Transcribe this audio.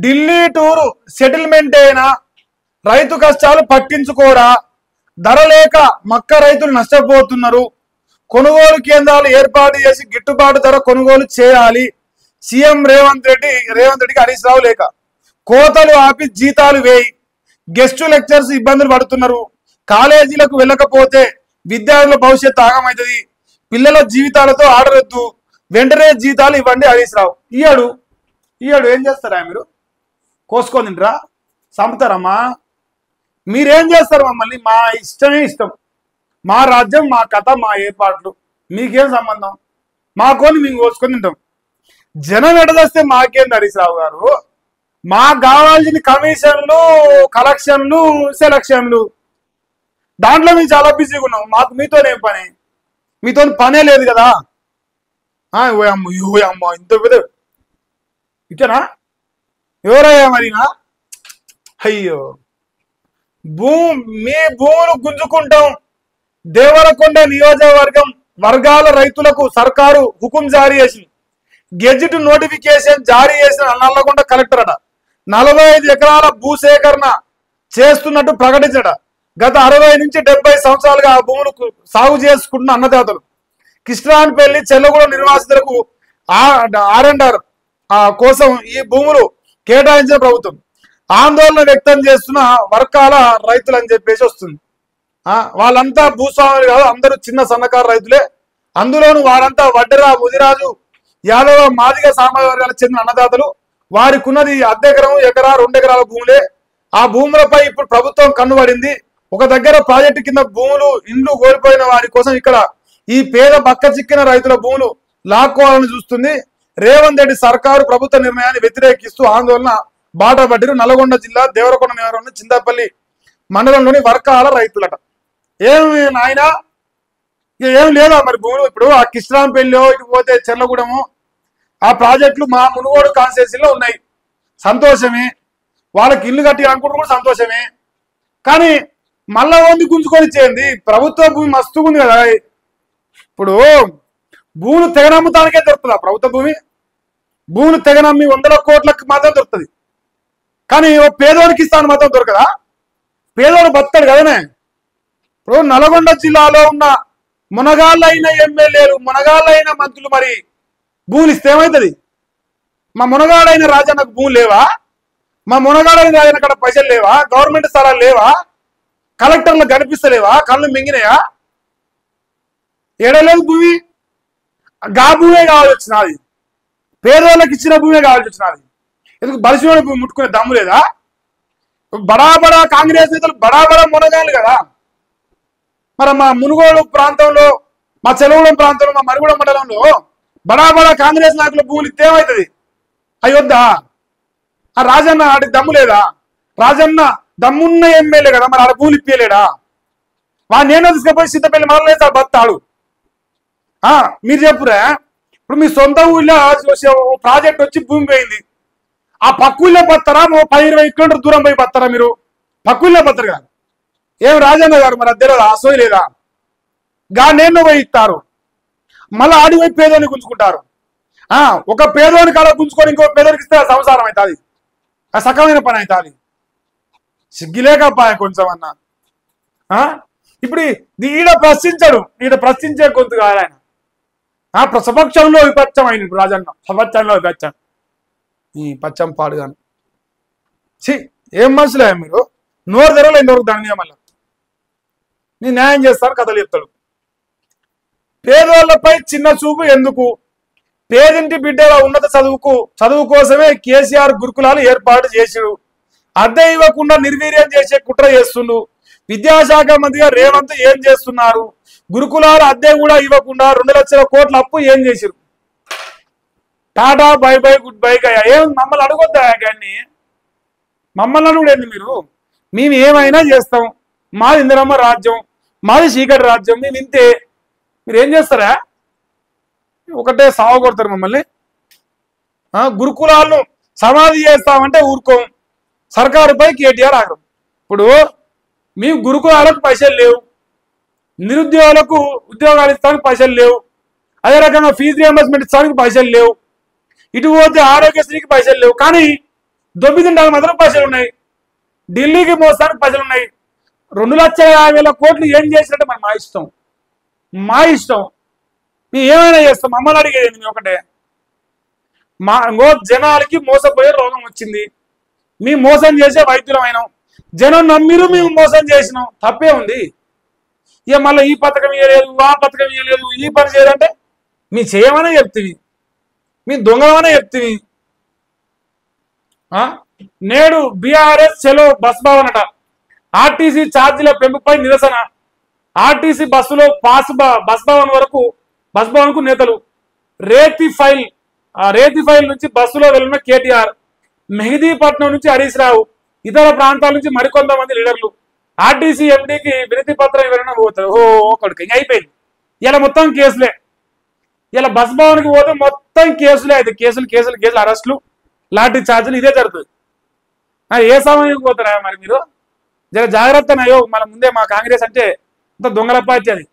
Delhi tour settlement అయినా రైతు కష్టాలు పట్టించుకోరా, ధర లేక మక్క రైతులు నష్టపోతున్నారు, కొనుగోలు కేంద్రాలు ఏర్పాటు చేసి గిట్టుబాటు ధర కొనుగోలు చేయాలి. సీఎం రేవంత్ రెడ్డికి హరీష్ రావు లేక, కోతలు ఆపి జీతాలు వేయి, గెస్ట్ లెక్చర్స్ ఇబ్బందులు పడుతున్నారు, కాలేజీలకు వెళ్ళకపోతే విద్యార్థుల భవిష్యత్తు ఆగమవుతుంది, పిల్లల జీవితాలతో ఆడరొద్దు, వెంటనే జీతాలు ఇవ్వండి హరీష్ రావు. ఇయ్యాడు ఏం చేస్తారా మీరు? కోసుకొని తింటారా? చంపుతారమ్మా? మీరేం చేస్తారు మమ్మల్ని? మా ఇష్టమే ఇష్టం, మా రాజ్యం, మా కథ, మా ఏర్పాట్లు, మీకేం సంబంధం? మాకొని మేము కోసుకొని తింటాం. జనం ఎడదస్తే మాకేం హరీష్ రావు గారు? మాకు కావాల్సిన కమిషన్లు, కలెక్షన్లు, సెలక్షన్లు, దాంట్లో మేము చాలా బిజీగా ఉన్నాం. మాకు మీతోనేం పని? మీతో పనే లేదు కదా. అమ్మ ఇంత పెద్ద ఇచ్చనా? ఎవరయ్యా మరినా? అయ్యో, మీ భూములు గుంజుకుంటాం. దేవరకొండ నియోజకవర్గం వర్గాల రైతులకు సర్కారు హుకుం జారీ చేసింది. గెజిట్ నోటిఫికేషన్ జారీ చేసిన నల్లగొండ కలెక్టర్ అట 45 ఎకరాల భూసేకరణ చేస్తున్నట్టు ప్రకటించట. గత 60 నుంచి 70 సంవత్సరాలుగా ఆ భూములు సాగు చేసుకుంటున్న అన్నదాతలు కిష్టాన్పల్లి చెల్లగూడ నిర్వాసితులకు R&R కోసం ఈ భూములు కేటాయించిన ప్రభుత్వం ఆందోళన వ్యక్తం చేస్తున్న వర్గాల రైతులు అని చెప్పేసి వస్తుంది. వాళ్ళంతా భూస్వాములు కాదు, అందరూ చిన్న సన్నకారు రైతులే. అందులోనూ వారంతా వడ్డెర, ముదిరాజు, యాదవ, మాదిగ సామాజిక వర్గాలకు చెందిన అన్నదాతలు. వారికి ఉన్నది అర్ధెకరం, ఎకరా, 2 ఎకరాల భూములే. ఆ భూములపై ఇప్పుడు ప్రభుత్వం కన్నుబడింది. ఒక దగ్గర ప్రాజెక్టు కింద భూములు, ఇండ్లు కోల్పోయిన వారి కోసం ఇక్కడ ఈ పేద బక్క చిక్కిన రైతుల భూములు లాక్కోవాలని చూస్తుంది. రేవంత్ రెడ్డి సర్కారు ప్రభుత్వ నిర్ణయాన్ని వ్యతిరేకిస్తూ ఆందోళన బాటపడ్డారు నల్గొండ జిల్లా దేవరకొండ నియోజకవర్గం చింతపల్లి మండలంలోని వర్గాల రైతులట. ఏమి నాయన, ఏం లేదా మరి భూములు? ఇప్పుడు ఆ కిష్టాంపల్లి, ఇటు పోతే చెర్లగూడెము, ఆ ప్రాజెక్టులు మా మునుగోడు కాన్స్టిట్యూన్సీలో ఉన్నాయి. సంతోషమే, వాళ్ళకి ఇల్లు కట్టి అనుకుంటూ కూడా సంతోషమే. కానీ మళ్ళా వంది గుంజుకొని ఇచ్చేయండి. ప్రభుత్వ భూమి మస్తుగా ఉంది కదా. ఇప్పుడు భూములు తెగనమ్ముతానికే దొరుకుతుందా ప్రభుత్వ భూమి? భూములు తెగనమ్మి 100 కోట్లకు మాత్రం దొరుకుతుంది, కానీ ఓ పేదోడికి ఇస్తాను మాత్రం దొరకదా? పేదోడు బతాడు కదనే. ఇప్పుడు నల్గొండ జిల్లాలో ఉన్న మునగాళ్ళైన ఎమ్మెల్యేలు, మునగాళ్ళైన మంత్రులు మరి భూములు ఇస్తే ఏమవుతుంది? మా మునగాడైన రాజన్నకు భూములు లేవా? మా మునగాడైన రాజన్న కాడ పైసలు లేవా? గవర్నమెంట్ స్థలాలు లేవా? కలెక్టర్లు కనిపిస్తలేవా? కళ్ళు మింగినాయా? ఏడలేదు భూమి. గా భూమే కావాల్సి వచ్చినది, పేదోళ్ళకి ఇచ్చిన భూమే కావాల్సి వచ్చినది. ఎందుకు బలిసిన భూమి ముట్టుకునే దమ్ము లేదా? బడాబడా కాంగ్రెస్ నేతలు బడాబడా మునగాళ్ళు కదా. మరి మా మునుగోడు ప్రాంతంలో, మా చెలగూడెం ప్రాంతంలో, మా మరుగుడ మండలంలో బడాబడా కాంగ్రెస్ నాయకుల భూములు ఇస్తే ఏమవుతుంది? అయ్యొద్దా? ఆ రాజన్న ఆడికి దమ్ము లేదా? రాజన్న దమ్మున్న ఎమ్మెల్యే కదా, మరి ఆడ భూములు ఇప్పలేడా? వాడిని నేను తీసుకపోయి చింతపల్లి మొదలైతే బతాడు. మీరు చెప్పురా, ఇప్పుడు మీ సొంత ఊళ్ళో ప్రాజెక్ట్ వచ్చి భూమి పోయింది, ఆ పక్కుళ్ళే బతారా? 10-20 కిలోమీటర్ దూరం పోయి బతారా? మీరు పక్కుళ్ళే బతారు కదా. ఏం రాజన్న గారు మరి అద్దెలో అసోయి లేదా? నేను పోయి ఇస్తారు, మళ్ళీ ఆడి పోయి పేదోని గుంజుకుంటారు. ఒక పేదోని కాడ గుంజుకొని ఇంకో పేదోనికి ఇస్తే సంసారం అవుతుంది, సకమైన పని అవుతుంది. సిగ్గిలేకపాయ కొంచెం అన్నా. ఇప్పుడు ఈడ ప్రశ్నించాడు, ఈడ ప్రశ్నించే గొంతు కాదు ఆయన. సపక్షంలో విపక్షం అయిన రాజన్న, సపక్షంలో విపక్షం. ఈ పచ్చం పాడుగాను. ఏం మనుషులే మీరు? నోరు తెరవలే ఇంతవరకు దాని మీద. మళ్ళీ నీ న్యాయం చేస్తాను కథలు చెప్తాడు. పేదోళ్లపై చిన్న చూపు ఎందుకు? పేదింటి బిడ్డల ఉన్నత చదువు కోసమే కేసీఆర్ గురుకులాలు ఏర్పాటు చేసిడు. అద్దె ఇవ్వకుండా నిర్వీర్యం చేసే కుట్ర చేస్తుండు. విద్యాశాఖ మంత్రిగా రేవంత్ ఏం చేస్తున్నారు? గురుకులాల అద్దె కూడా ఇవ్వకుండా 2 లక్షల కోట్ల అప్పు ఏం చేసిరు? Tata bye by good bye Gaya. ఏం మమ్మల్ని అడగొద్దా? కానీ మమ్మల్ని అడుగుడండి మీరు. మేము ఏమైనా చేస్తాం, మాది ఇందిరమ్మ రాజ్యం, మాది చీకటి రాజ్యం, మేము ఇంతే. మీరు ఏం చేస్తారా? ఒకటే సాగు కొడతారు మమ్మల్ని. గురుకులాలను సమాధి చేస్తామంటే ఊరుకోం. సర్కారుపై కేటీఆర్ ఆగ్రహం. ఇప్పుడు మేము గురుకులాలకు పైసలు లేవు, నిరుద్యోగులకు ఉద్యోగాలు ఇస్తానికి పైసలు లేవు, అదే రకంగా ఫీజు రియంబర్స్మెంట్ ఇస్తానికి పైసలు లేవు, ఇటు పోతే ఆరోగ్యశ్రీకి పైసలు లేవు. కానీ దొబ్బితింటానికి మాత్రం పైసలు ఉన్నాయి, ఢిల్లీకి మోస్తానికి పైసలు ఉన్నాయి. 2,50,000 కోట్లు ఏం చేసినట్టే మరి మా ఇష్టం మేము ఏమైనా చేస్తాం. మమ్మల్ని అడిగేది మేము ఒకటే, ఇంకో జనాలకి మోసపోయే రోగం వచ్చింది, మేము మోసం చేసే వైద్యులమైనాం, జనం నమ్మిరు, మేము మోసం చేసినాం, తప్పే ఉంది. ఇక మళ్ళీ ఈ పథకం ఇవ్వలేదు, ఆ పథకం ఇవ్వలేదు, ఈ పని చేయదంటే మీ చేయమనే చెప్తుంది, మీ దొంగలమనే చెప్తుంది. నేడు బీఆర్ఎస్ చెలో బస్ భవన్ అట, ఆర్టీసీ ఛార్జీల పెంపుపై నిరసన. ఆర్టీసీ బస్సులో బస్ భవన్ కు నేతలు. రేతి ఫైల్ నుంచి బస్సులో వెళ్లిన కేటీఆర్, మెహదీపట్నం నుంచి హరీష్ రావు, ఇతర ప్రాంతాల నుంచి మరికొంతమంది లీడర్లు ఆర్టీసీ ఎండీకి వినతి పత్రం ఇవ్వాలని పోతారు. ఒకడికి ఇంక అయిపోయింది. ఇలా మొత్తం కేసులే, ఇలా బస్ భవన్కి పోతే మొత్తం కేసులే అయితే కేసులు అరెస్టులు, లాఠీ చార్జీలు, ఇదే జరుగుతుంది. ఏ సమయం పోతారా మరి మీరు? జర జాగ్రత్త అయ్యో, మన ముందే మా కాంగ్రెస్ అంటే ఇంత దొంగల పార్టీ అది.